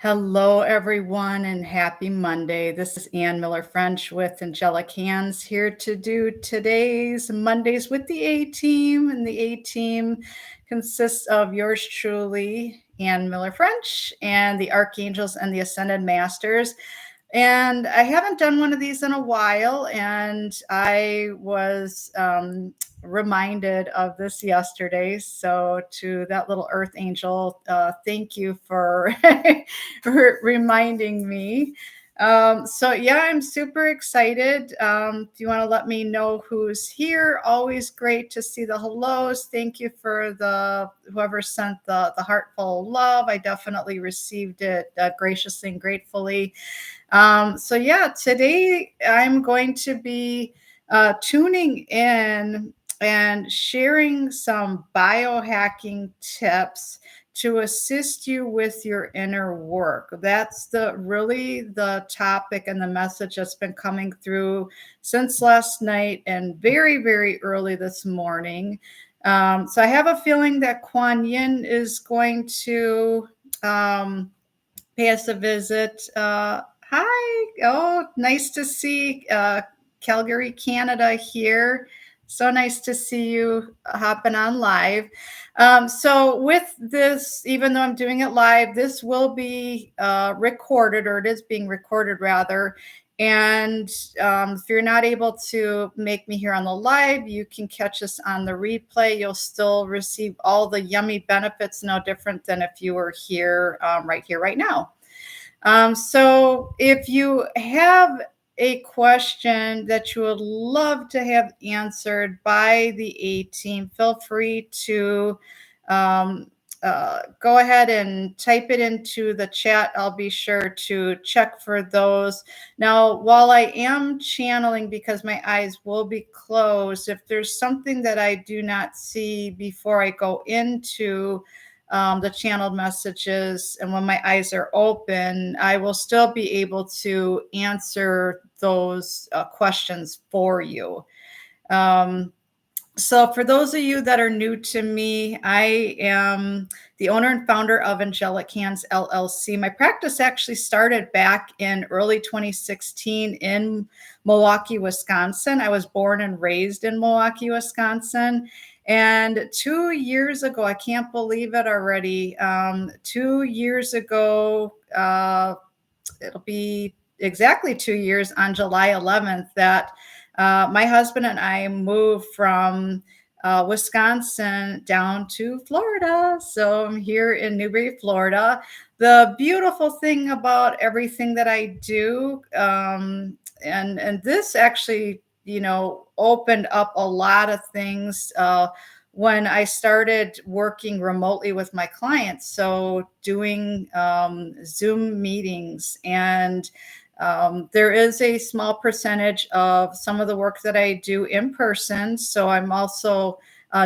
Hello, everyone, and happy Monday. This is Ann Miller French with Angelik Hands here to do today's Mondays with the A Team. And the A Team consists of yours truly, Ann Miller French, and the Archangels and the Ascended Masters. And I haven't done one of these in a while, and I was reminded of this yesterday. So, to that little Earth Angel, thank you for reminding me. Yeah, I'm super excited. If you want to let me know who's here, always great to see the hellos. Thank you for whoever sent the heartful love. I definitely received it graciously and gratefully. Today I'm going to be tuning in and sharing some biohacking tips to assist you with your inner work. That's really the topic and the message that's been coming through since last night and very, very early this morning. So I have a feeling that Kuan Yin is going to pay us a visit. Hi. Oh, nice to see Calgary, Canada here. So nice to see you hopping on live. So with this, even though I'm doing it live, this will be recorded, or it is being recorded rather. And if you're not able to make me here on the live, you can catch us on the replay. You'll still receive all the yummy benefits, no different than if you were here, right now. So if you have a question that you would love to have answered by the A Team, feel free to go ahead and type it into the chat. I'll be sure to check for those. Now, while I am channeling, because my eyes will be closed, if there's something that I do not see before I go into the channeled messages, and when my eyes are open, I will still be able to answer those questions for you. So for those of you that are new to me, I am the owner and founder of Angelik Hands, LLC. My practice actually started back in early 2016 in Milwaukee, Wisconsin. I was born and raised in Milwaukee, Wisconsin. And 2 years ago, I can't believe it already, 2 years ago, it'll be exactly 2 years on July 11th that my husband and I moved from Wisconsin down to Florida. So I'm here in Newberry, Florida. The beautiful thing about everything that I do, and this actually, opened up a lot of things when I started working remotely with my clients. So doing Zoom meetings, and there is a small percentage of some of the work that I do in person. So I'm also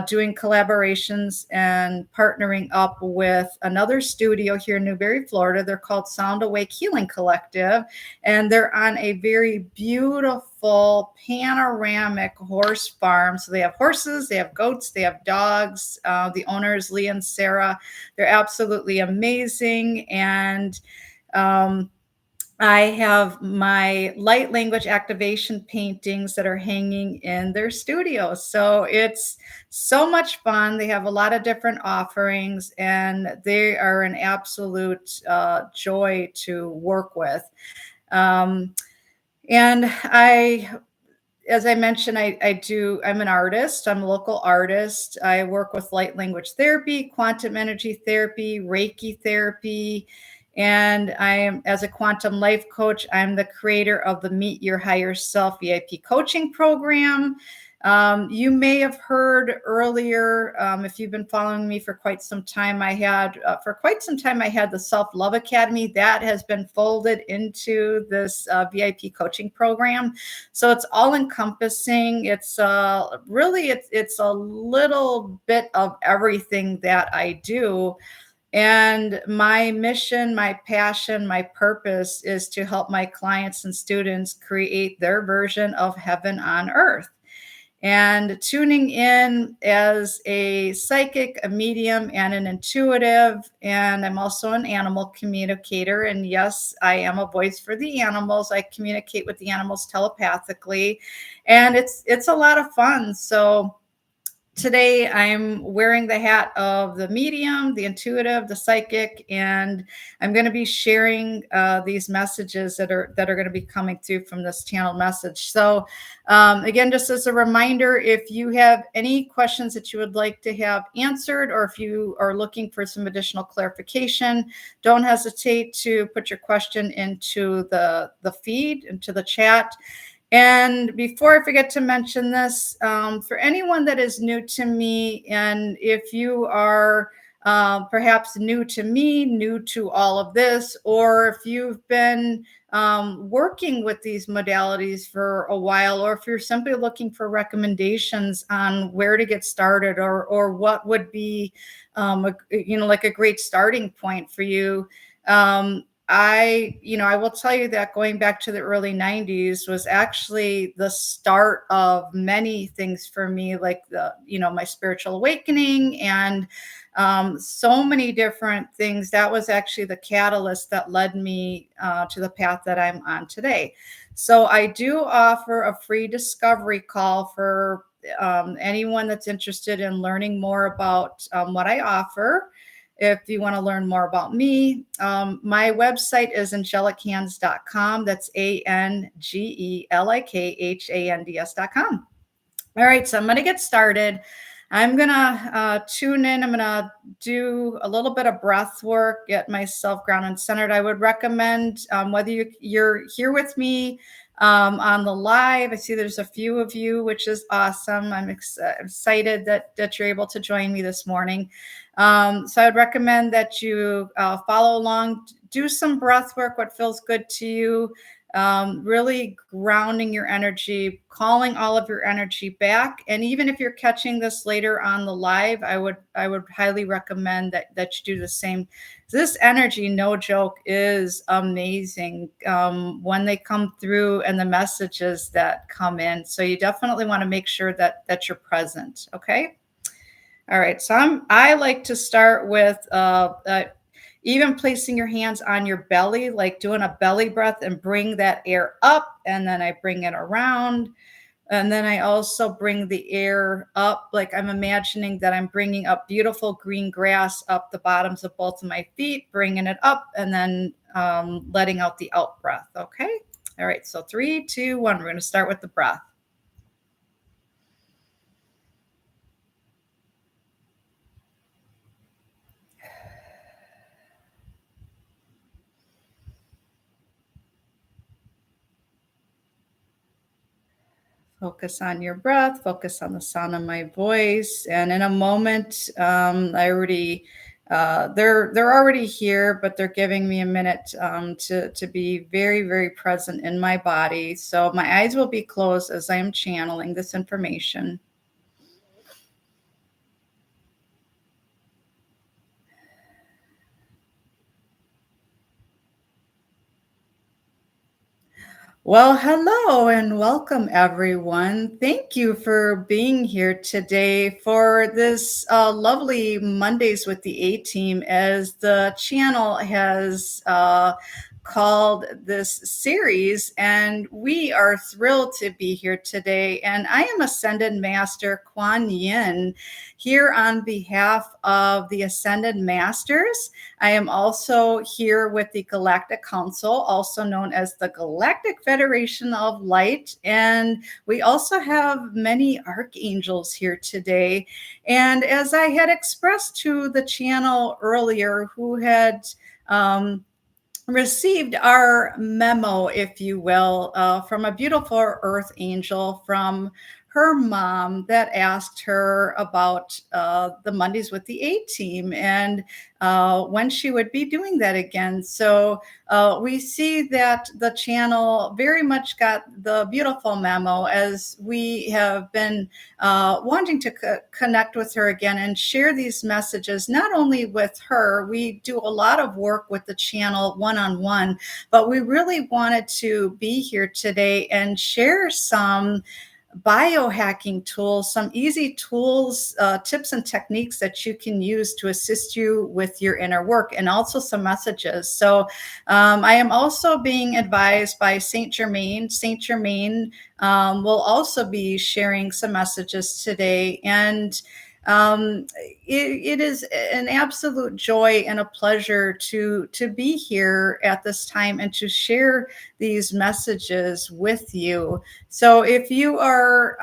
doing collaborations and partnering up with another studio here in Newberry, Florida. They're called Sound Awake Healing Collective, and they're on a very beautiful panoramic horse farm. So they have horses, they have goats, they have dogs. The owners, Lee and Sarah, they're absolutely amazing. And I have my light language activation paintings that are hanging in their studio. So it's so much fun. They have a lot of different offerings, and they are an absolute joy to work with. And as I mentioned, I'm an artist. I'm a local artist. I work with light language therapy, quantum energy therapy, Reiki therapy. And I am, as a quantum life coach, I'm the creator of the Meet Your Higher Self VIP coaching program. You may have heard earlier, if you've been following me for quite some time, I had the Self-Love Academy that has been folded into this VIP coaching program. So it's all encompassing. It's it's a little bit of everything that I do. And my mission, my passion, my purpose is to help my clients and students create their version of heaven on earth. and tuning in as a psychic, a medium, and an intuitive. And I'm also an animal communicator. And yes, I am a voice for the animals. I communicate with the animals telepathically, and it's a lot of fun. So today I'm wearing the hat of the medium, the intuitive, the psychic, and I'm going to be sharing these messages that are going to be coming through from this channel message. So again, just as a reminder, if you have any questions that you would like to have answered, or if you are looking for some additional clarification, don't hesitate to put your question into the feed, into the chat. And before I forget to mention this, for anyone that is new to me, and if you are perhaps new to me, new to all of this, or if you've been working with these modalities for a while, or if you're simply looking for recommendations on where to get started, or what would be, like a great starting point for you. I will tell you that going back to the early 90s was actually the start of many things for me, like my spiritual awakening and so many different things. That was actually the catalyst that led me to the path that I'm on today. So I do offer a free discovery call for anyone that's interested in learning more about what I offer. If you want to learn more about me, my website is angelikhands.com. That's ANGELIKHANDS.com. All right, so I'm going to get started. I'm going to tune in. I'm going to do a little bit of breath work, get myself grounded and centered. I would recommend whether you're here with me on the live. I see there's a few of you, which is awesome. I'm excited that you're able to join me this morning. So I would recommend that you follow along, do some breath work, what feels good to you. Really grounding your energy, calling all of your energy back. And even if you're catching this later on the live, I would highly recommend that you do the same. This energy, no joke, is amazing when they come through and the messages that come in. So you definitely want to make sure that you're present. Okay. All right. So I like to start with even placing your hands on your belly, like doing a belly breath, and bring that air up, and then I bring it around. And then I also bring the air up, like I'm imagining that I'm bringing up beautiful green grass up the bottoms of both of my feet, bringing it up, and then letting out the out breath. Okay. All right. So 3, 2, 1. We're going to start with the breath. Focus on your breath, focus on the sound of my voice. And in a moment, they're already here, but they're giving me a minute to be very, very present in my body. So my eyes will be closed as I am channeling this information. Well, hello and welcome, everyone. Thank you for being here today for this lovely Mondays with the A Team, as the channel has called this series. And we are thrilled to be here today. And I am Ascended Master Kuan Yin, here on behalf of the Ascended Masters. I am also here with the Galactic Council, also known as the Galactic Federation of Light. And we also have many archangels here today. And as I had expressed to the channel earlier, who had received our memo, if you will, from a beautiful earth angel from her mom that asked her about the Mondays with the A Team and when she would be doing that again. So we see that the channel very much got the beautiful memo, as we have been wanting to connect with her again and share these messages, not only with her. We do a lot of work with the channel one-on-one, but we really wanted to be here today and share some biohacking tools, some easy tools, tips and techniques that you can use to assist you with your inner work, and also some messages. So I am also being advised by Saint Germain. Saint Germain will also be sharing some messages today. And it is an absolute joy and a pleasure to be here at this time and to share these messages with you. So if you are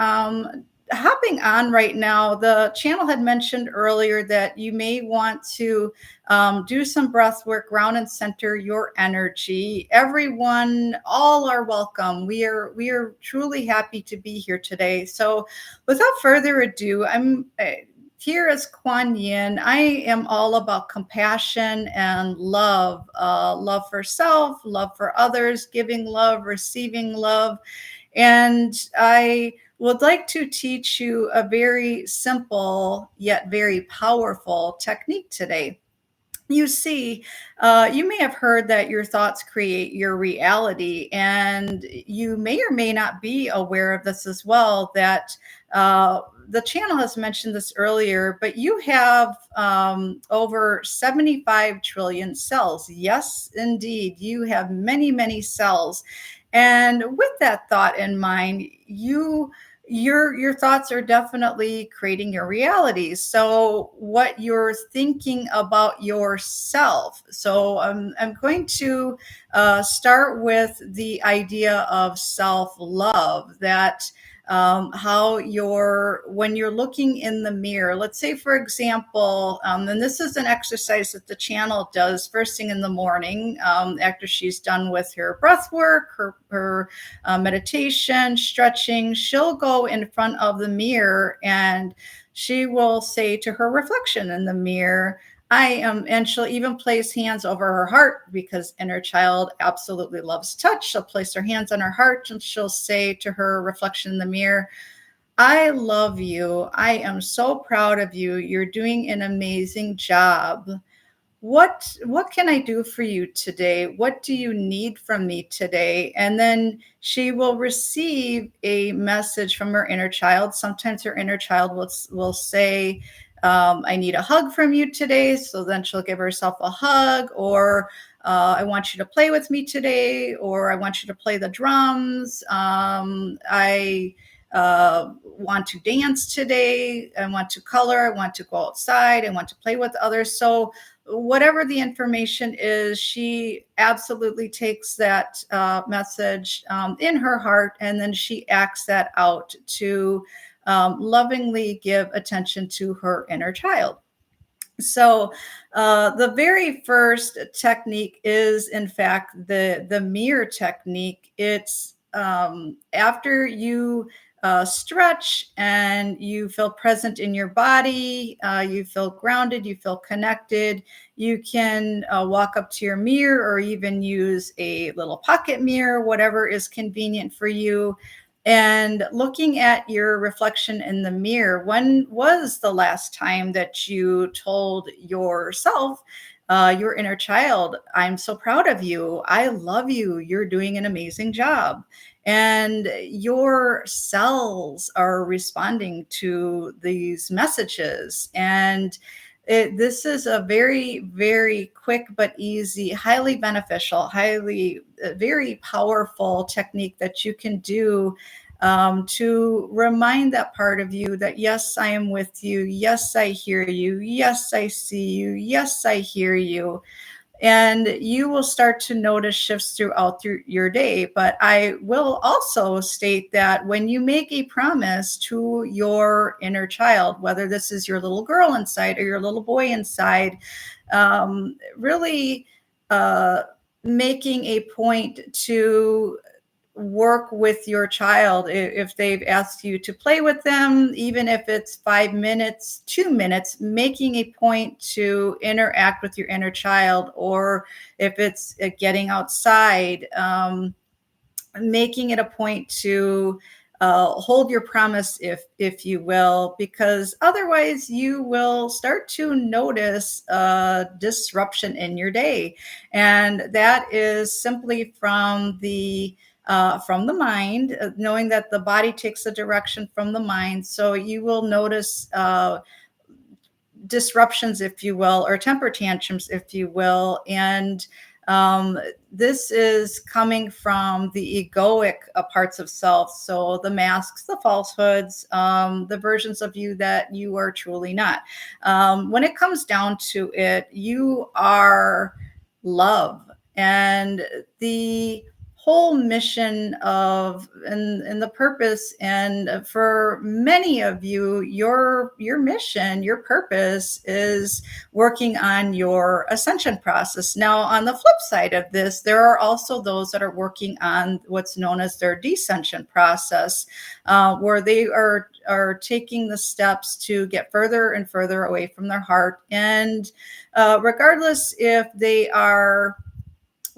hopping on right now, the channel had mentioned earlier that you may want to do some breath work, ground and center your energy. Everyone, all are welcome. We are truly happy to be here today. So without further ado, I'm here as Kuan Yin. I am all about compassion and love, love for self, love for others, giving love, receiving love. And I would like to teach you a very simple yet very powerful technique today. You see, you may have heard that your thoughts create your reality, and you may or may not be aware of this as well, that the channel has mentioned this earlier, but you have over 75 trillion cells. Yes, indeed, you have many, many cells. And with that thought in mind, your thoughts are definitely creating your reality. So what you're thinking about yourself. So I'm going to start with the idea of self-love, that how when you're looking in the mirror, let's say, for example, and this is an exercise that the channel does first thing in the morning, after she's done with her breath work, her meditation, stretching, she'll go in front of the mirror and she will say to her reflection in the mirror, I am, and she'll even place hands over her heart, because inner child absolutely loves touch. She'll place her hands on her heart and she'll say to her reflection in the mirror, I love you. I am so proud of you. You're doing an amazing job. What can I do for you today? What do you need from me today? And then she will receive a message from her inner child. Sometimes her inner child will say, I need a hug from you today. So then she'll give herself a hug, or I want you to play with me today, or I want you to play the drums. I want to dance today. I want to color. I want to go outside. I want to play with others. So whatever the information is, she absolutely takes that message in her heart, and then she acts that out to lovingly give attention to her inner child. So the very first technique is, in fact, the mirror technique. It's after you stretch and you feel present in your body, you feel grounded, you feel connected, you can walk up to your mirror or even use a little pocket mirror, whatever is convenient for you. And looking at your reflection in the mirror, when was the last time that you told yourself, your inner child, I'm so proud of you. I love you. You're doing an amazing job. And your cells are responding to these messages. And this is a very, very quick but easy, highly beneficial, very powerful technique that you can do to remind that part of you that, yes, I am with you. Yes, I hear you. Yes, I see you. Yes, I hear you. And you will start to notice shifts throughout your day. But I will also state that when you make a promise to your inner child, whether this is your little girl inside or your little boy inside, really making a point to work with your child. If they've asked you to play with them, even if it's 5 minutes, 2 minutes, making a point to interact with your inner child. Or if it's getting outside, making it a point to hold your promise, if you will, because otherwise you will start to notice disruption in your day. And that is simply from the from the mind, knowing that the body takes a direction from the mind. So you will notice disruptions, if you will, or temper tantrums, if you will. And this is coming from the egoic parts of self. So the masks, the falsehoods, the versions of you that you are truly not. When it comes down to it, you are love. And the whole mission of and the purpose, and for many of you, your mission, your purpose is working on your ascension process. Now, on the flip side of this, there are also those that are working on what's known as their descension process, where they are taking the steps to get further and further away from their heart. And regardless if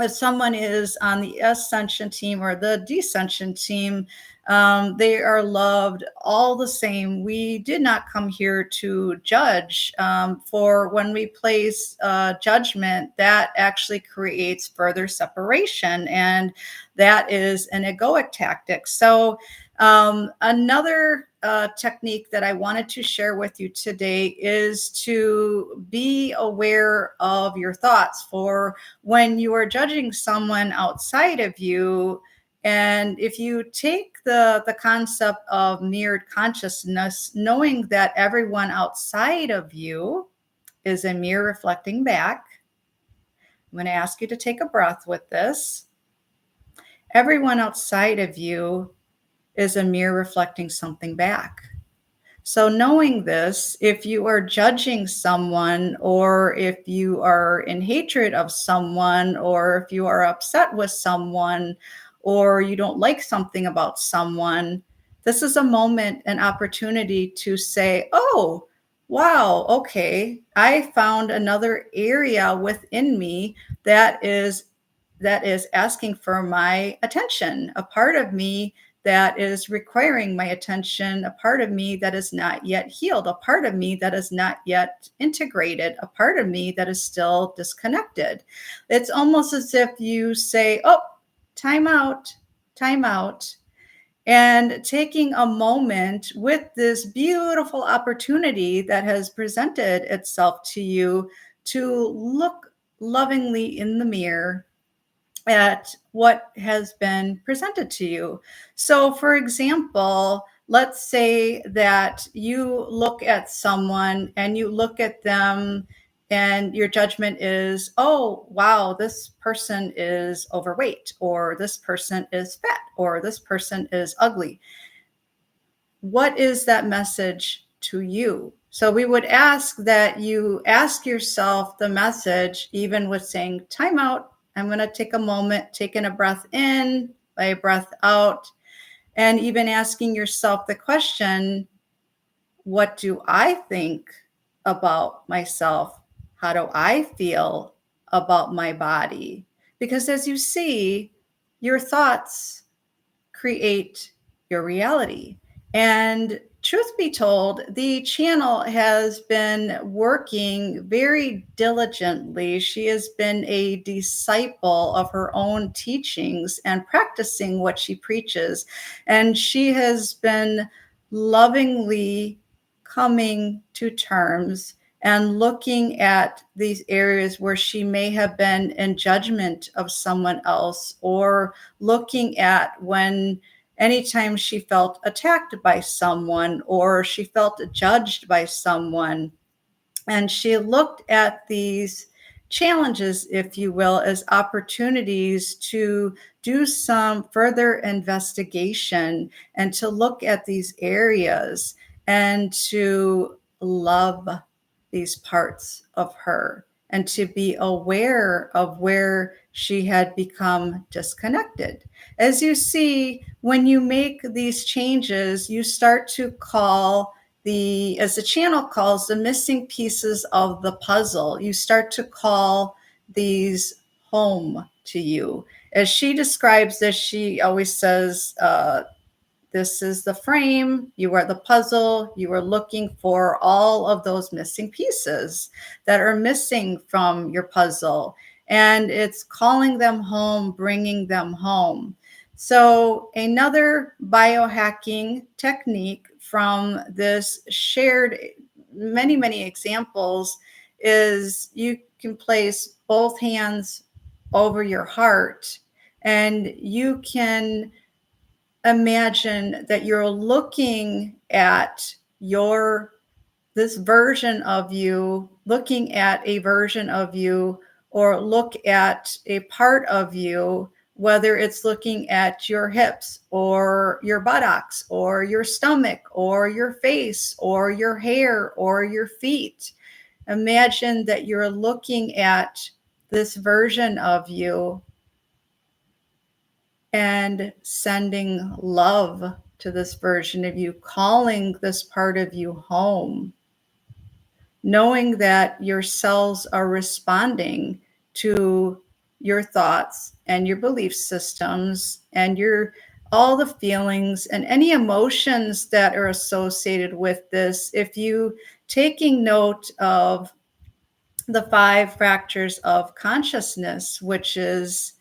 someone is on the ascension team or the descension team, they are loved all the same. We did not come here to judge. For when we place judgment, that actually creates further separation, and that is an egoic tactic. So another technique that I wanted to share with you today is to be aware of your thoughts. For when you are judging someone outside of you, and if you take the concept of mirrored consciousness, knowing that everyone outside of you is a mirror reflecting back, I'm going to ask you to take a breath with this. Everyone outside of you is a mirror reflecting something back. So knowing this, if you are judging someone, or if you are in hatred of someone, or if you are upset with someone, or you don't like something about someone, this is a moment, an opportunity to say, oh, wow, okay, I found another area within me that is asking for my attention, a part of me that is requiring my attention, a part of me that is not yet healed, a part of me that is not yet integrated, a part of me that is still disconnected. It's almost as if you say, oh, time out, time out. And taking a moment with this beautiful opportunity that has presented itself to you to look lovingly in the mirror at what has been presented to you. So, for example, let's say that you look at someone and you look at them, and your judgment is, oh, wow, this person is overweight, or this person is fat, or this person is ugly. What is that message to you? So we would ask that you ask yourself the message, even with saying, time out. I'm going to take a moment, taking a breath in, by a breath out, and even asking yourself the question, what do I think about myself? How do I feel about my body? Because as you see, your thoughts create your reality. And truth be told, the channel has been working very diligently. She has been a disciple of her own teachings and practicing what she preaches. And she has been lovingly coming to terms and looking at these areas where she may have been in judgment of someone else, or looking at when anytime she felt attacked by someone, or she felt judged by someone. And she looked at these challenges, if you will, as opportunities to do some further investigation and to look at these areas and to love these parts of her and to be aware of where she had become disconnected. As you see, when you make these changes, you start to call as the channel calls, the missing pieces of the puzzle. You start to call these home to you. As she describes this, she always says, this is the frame, you are the puzzle, you are looking for all of those missing pieces that are missing from your puzzle. And it's calling them home, bringing them home. So another biohacking technique from this shared many examples is you can place both hands over your heart, and you can imagine that you're looking at this version of you, looking at a version of you, or look at a part of you, whether it's looking at your hips or your buttocks or your stomach or your face or your hair or your feet. Imagine that you're looking at this version of you and sending love to this version of you, calling this part of you home, knowing that your cells are responding to your thoughts and your belief systems and all the feelings and any emotions that are associated with this. If you taking note of the 5 fractures of consciousness, which is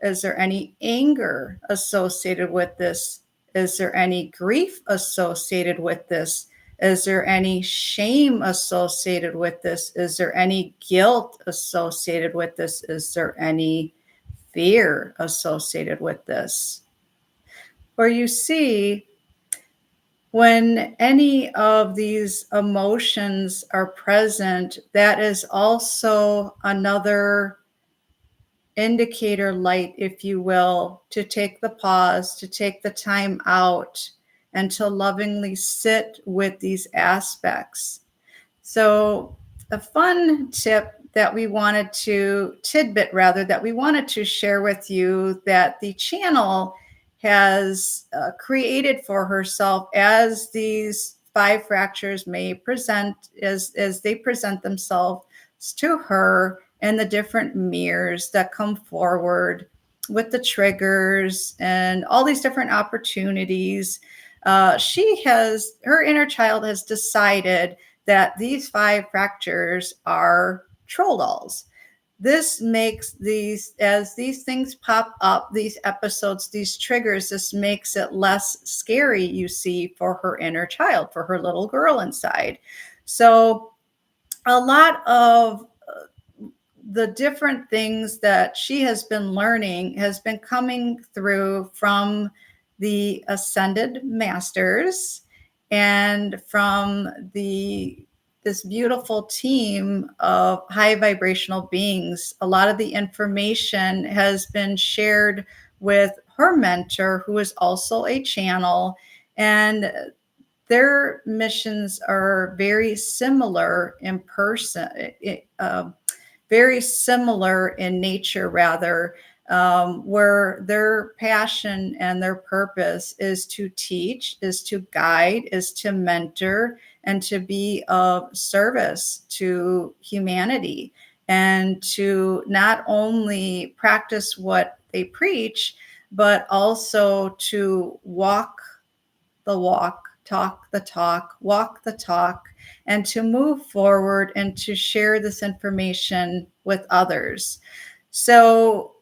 there any anger associated with this? Is there any grief associated with this? Is there any shame associated with this? Is there any guilt associated with this? Is there any fear associated with this? Or you see, when any of these emotions are present, that is also another indicator light, if you will, to take the pause, to take the time out, and to lovingly sit with these aspects. So, a fun tidbit that we wanted to share with you, that the channel has created for herself, as these 5 fractures may present, as they present themselves to her, and the different mirrors that come forward with the triggers and all these different opportunities. Her inner child has decided that these 5 fractures are troll dolls. This makes as these things pop up, these episodes, these triggers, this makes it less scary, you see, for her inner child, for her little girl inside. So a lot of the different things that she has been learning has been coming through from the ascended masters and from this beautiful team of high vibrational beings. A lot of the information has been shared with her mentor, who is also a channel, and their missions are very similar in person, very similar in nature, rather, where their passion and their purpose is to teach, is to guide, is to mentor, and to be of service to humanity, and to not only practice what they preach, but also to walk the walk, talk the talk, walk the talk, and to move forward and to share this information with others. So,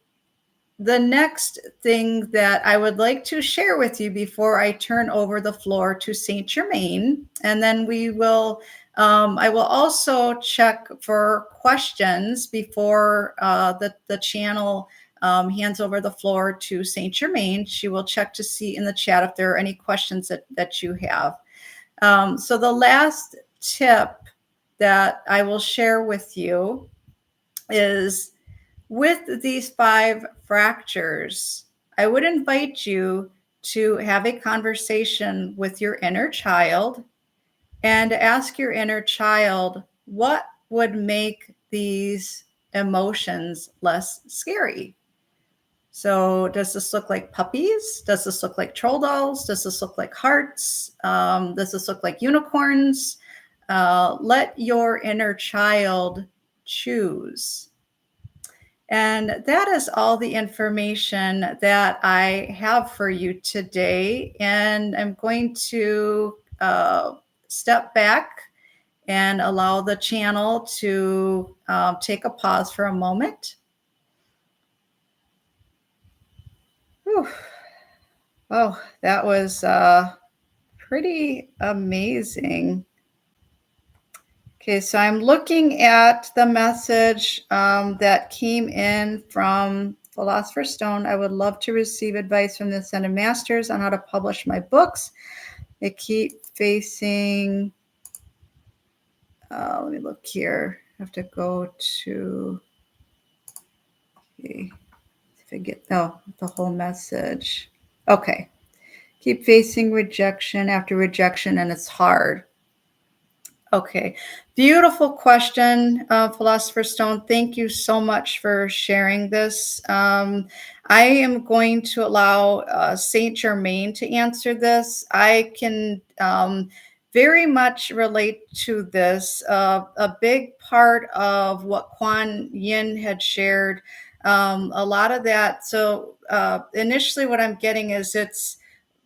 the next thing that I would like to share with you before I turn over the floor to Saint Germain, and then I will also check for questions before the channel hands over the floor to Saint Germain. She will check to see in the chat if there are any questions that you have. So the last tip that I will share with you is, with these 5 fractures, I would invite you to have a conversation with your inner child and ask your inner child what would make these emotions less scary. So, does this look like puppies? Does this look like troll dolls? Does this look like hearts? Does this look like unicorns? Let your inner child choose. And that is all the information that I have for you today. And I'm going to step back and allow the channel to take a pause for a moment. Whew. Oh, that was pretty amazing. Okay, so I'm looking at the message that came in from Philosopher's Stone. I would love to receive advice from the Ascended Masters on how to publish my books. They keep facing, let me look here. I have to go to, okay, if I get, the whole message. Okay. Keep facing rejection after rejection, and it's hard. Okay. Beautiful question, Philosopher's Stone. Thank you so much for sharing this. I am going to allow Saint Germain to answer this. I can very much relate to this. A big part of what Kuan Yin had shared, a lot of that. So initially, what I'm getting is it's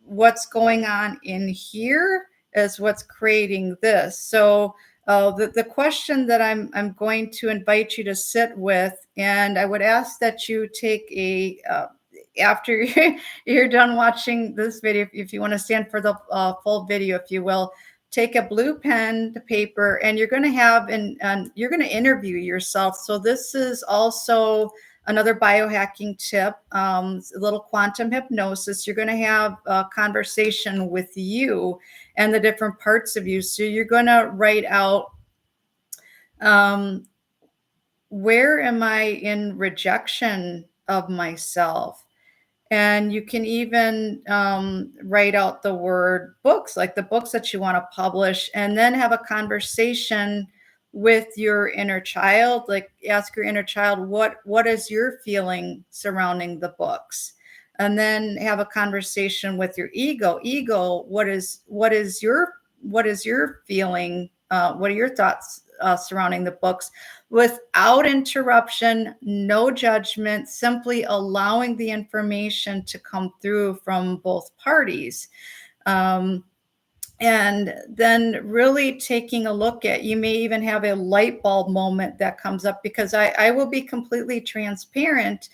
what's going on in here is what's creating this. So the question that I'm going to invite you to sit with, and I would ask that you take a after you're done watching this video, if you want to stand for the full video, if you will, take a blue pen to paper, and you're going to have and you're going to interview yourself. So this is also another biohacking tip, a little quantum hypnosis. You're going to have a conversation with you and the different parts of you. So you're going to write out, where am I in rejection of myself? And you can even write out the word books, like the books that you want to publish, and then have a conversation with your inner child. Like ask your inner child, what is your feeling surrounding the books? And then have a conversation with your ego. Ego, what is your feeling? What are your thoughts surrounding the books? Without interruption, no judgment, simply allowing the information to come through from both parties. And then really taking a look at, you may even have a light bulb moment that comes up, because I will be completely transparent.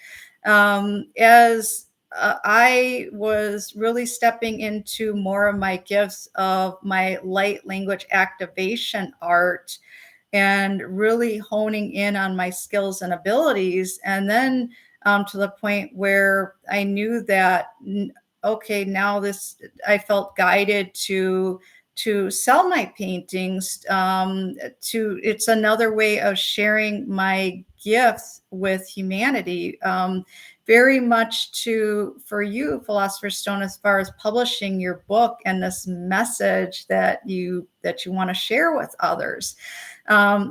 As I was really stepping into more of my gifts of my light language activation art, and really honing in on my skills and abilities. And then to the point where I knew that, okay, now this, I felt guided to sell my paintings. It's another way of sharing my gifts with humanity. Very much for you, Philosopher's Stone, as far as publishing your book and this message that you want to share with others.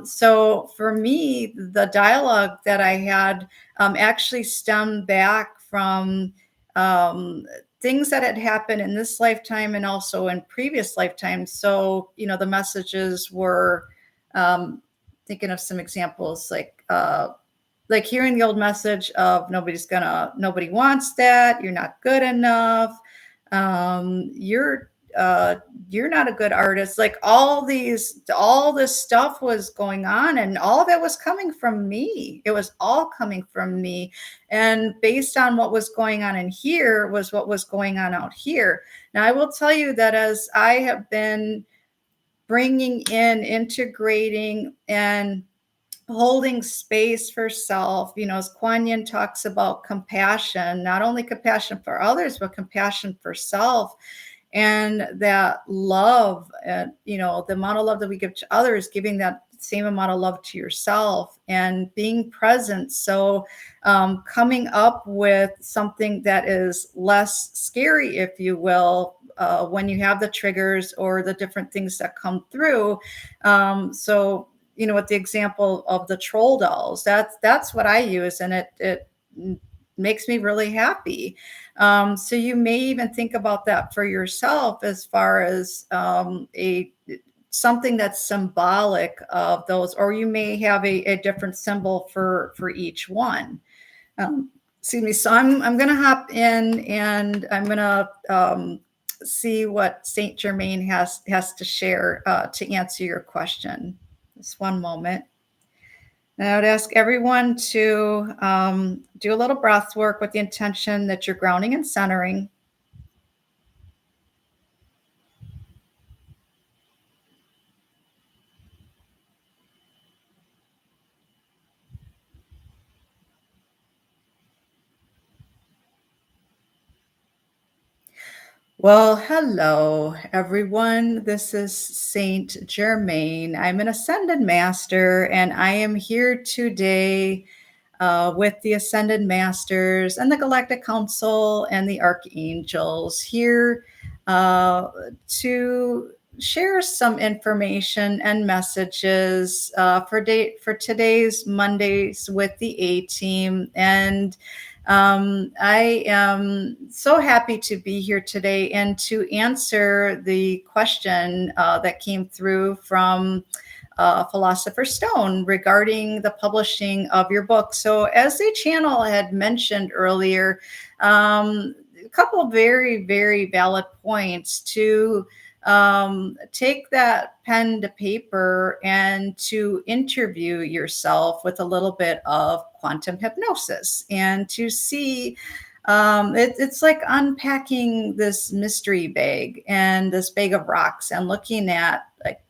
So for me, the dialogue that I had actually stemmed back from things that had happened in this lifetime and also in previous lifetimes. So, the messages were, thinking of some examples, like hearing the old message of nobody wants that, you're not good enough, you're not a good artist. Like all this stuff was going on, and all of it was coming from me. It was all coming from me. And based on what was going on in here was what was going on out here. Now, I will tell you that as I have been bringing in, integrating, and holding space for self, as Kuan Yin talks about compassion, not only compassion for others, but compassion for self. And that love, the amount of love that we give to others, giving that same amount of love to yourself, and being present. So coming up with something that is less scary, if you will, when you have the triggers or the different things that come through. So with the example of the troll dolls, that's what I use, and it makes me really happy. So you may even think about that for yourself, as far as something that's symbolic of those, or you may have a different symbol for each one. Excuse me. So I'm going to hop in, and I'm going to see what Saint Germain has to share to answer your question. Just one moment. And I would ask everyone to do a little breath work with the intention that you're grounding and centering. Well, hello, everyone. This is Saint Germain. I'm an Ascended Master, and I am here today with the Ascended Masters and the Galactic Council and the Archangels here uh, to share some information and messages for today's Mondays with the A Team. And I am so happy to be here today and to answer the question that came through from Philosopher Stone regarding the publishing of your book. So, as the channel had mentioned earlier, a couple of very, very valid points to take that pen to paper and to interview yourself with a little bit of quantum hypnosis and to see it's like unpacking this mystery bag and this bag of rocks and looking at like,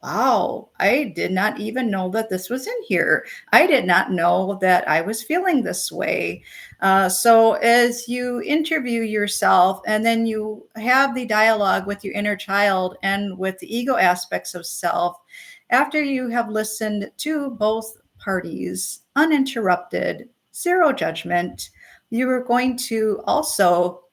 wow, I did not even know that this was in here. I did not know that I was feeling this way. So, as you interview yourself and then you have the dialogue with your inner child and with the ego aspects of self, after you have listened to both parties uninterrupted, zero judgment, you are going to also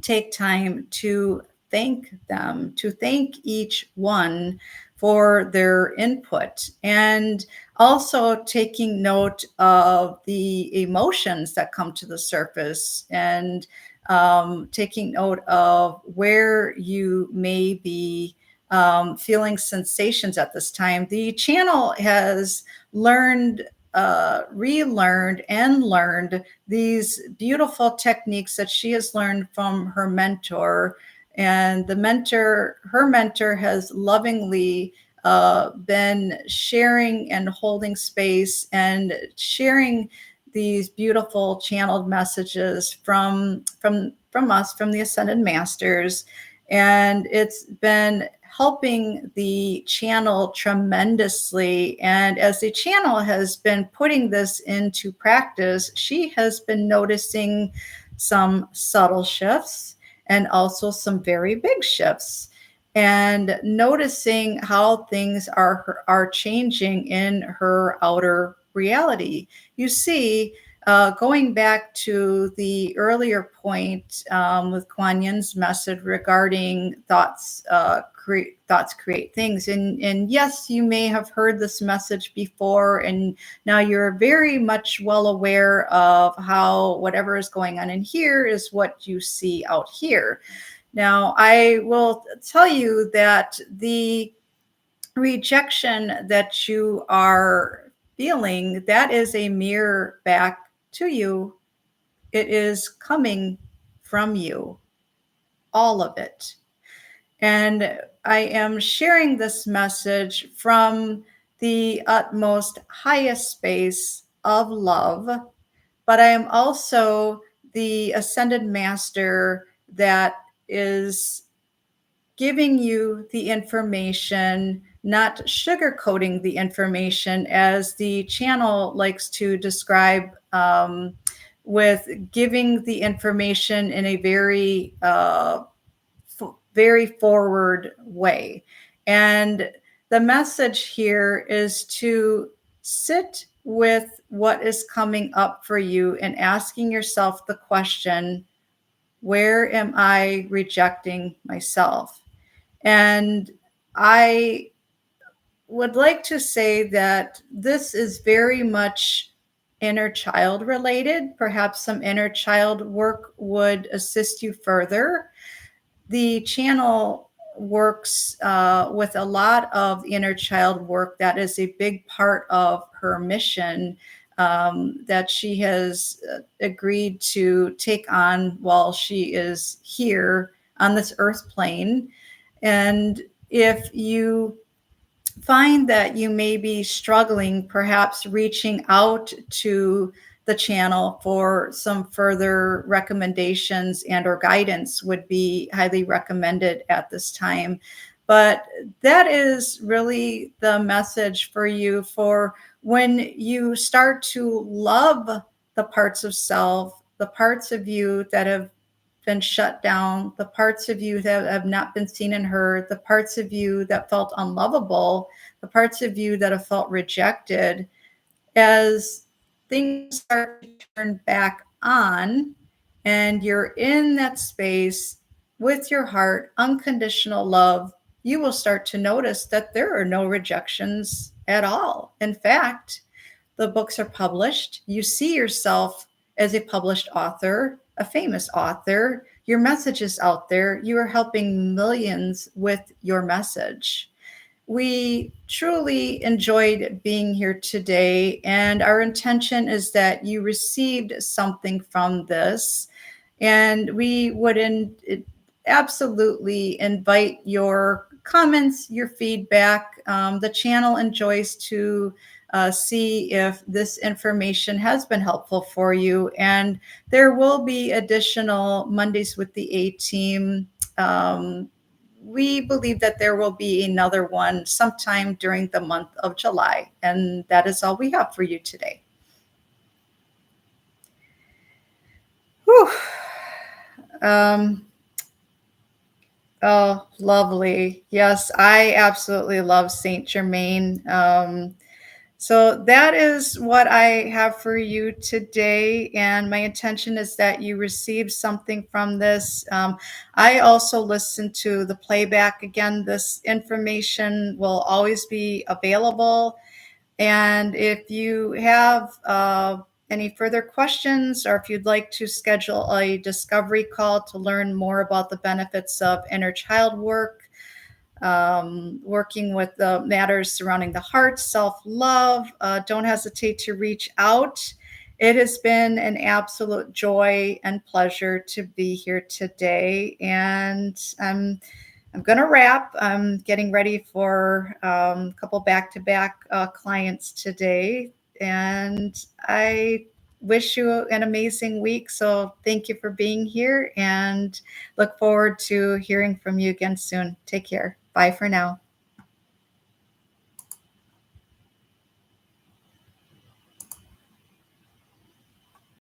take time to thank them, to thank each one for their input, and also taking note of the emotions that come to the surface and taking note of where you may be feeling sensations at this time. The channel has learned, relearned, and learned these beautiful techniques that she has learned from her mentor. And her mentor has lovingly been sharing and holding space and sharing these beautiful channeled messages from us, from the Ascended Masters. And it's been helping the channel tremendously. And as the channel has been putting this into practice, she has been noticing some subtle shifts and also some very big shifts, and noticing how things are changing in her outer reality. You see, going back to the earlier point with Kuan Yin's message regarding thoughts create things, and yes, you may have heard this message before, and now you're very much well aware of how whatever is going on in here is what you see out here. Now, I will tell you that the rejection that you are feeling, that is a mirror back to you. It is coming from you, all of it. And I am sharing this message from the utmost highest space of love, but I am also the Ascended Master that is giving you the information, not sugarcoating the information, as the channel likes to describe, with giving the information in a very forward way. And the message here is to sit with what is coming up for you and asking yourself the question, where am I rejecting myself? And I would like to say that this is very much inner child related. Perhaps some inner child work would assist you further. The channel works with a lot of inner child work. That is a big part of her mission that she has agreed to take on while she is here on this earth plane. And if you find that you may be struggling, perhaps reaching out to the channel for some further recommendations and or guidance would be highly recommended at this time. But that is really the message for you, for when you start to love the parts of self, the parts of you that have been shut down, the parts of you that have not been seen and heard, the parts of you that felt unlovable, the parts of you that have felt rejected, as things start to turn back on and you're in that space with your heart, unconditional love, you will start to notice that there are no rejections at all. In fact, the books are published. You see yourself as a published author, a famous author. Your message is out there. You are helping millions with your message. We truly enjoyed being here today, and our intention is that you received something from this. And we would absolutely invite your comments, your feedback. The channel enjoys to see if this information has been helpful for you. And there will be additional Mondays with the A team. We believe that there will be another one sometime during the month of July. And that is all we have for you today. Whew. Oh, lovely. Yes, I absolutely love Saint Germain. So that is what I have for you today. And my intention is that you receive something from this. I also listen to the playback. Again, this information will always be available. And if you have any further questions, or if you'd like to schedule a discovery call to learn more about the benefits of inner child work, working with the matters surrounding the heart, self-love, don't hesitate to reach out. It has been an absolute joy and pleasure to be here today. And I'm going to wrap. I'm getting ready for a couple back-to-back clients today. And I wish you an amazing week. So thank you for being here and look forward to hearing from you again soon. Take care. Bye for now.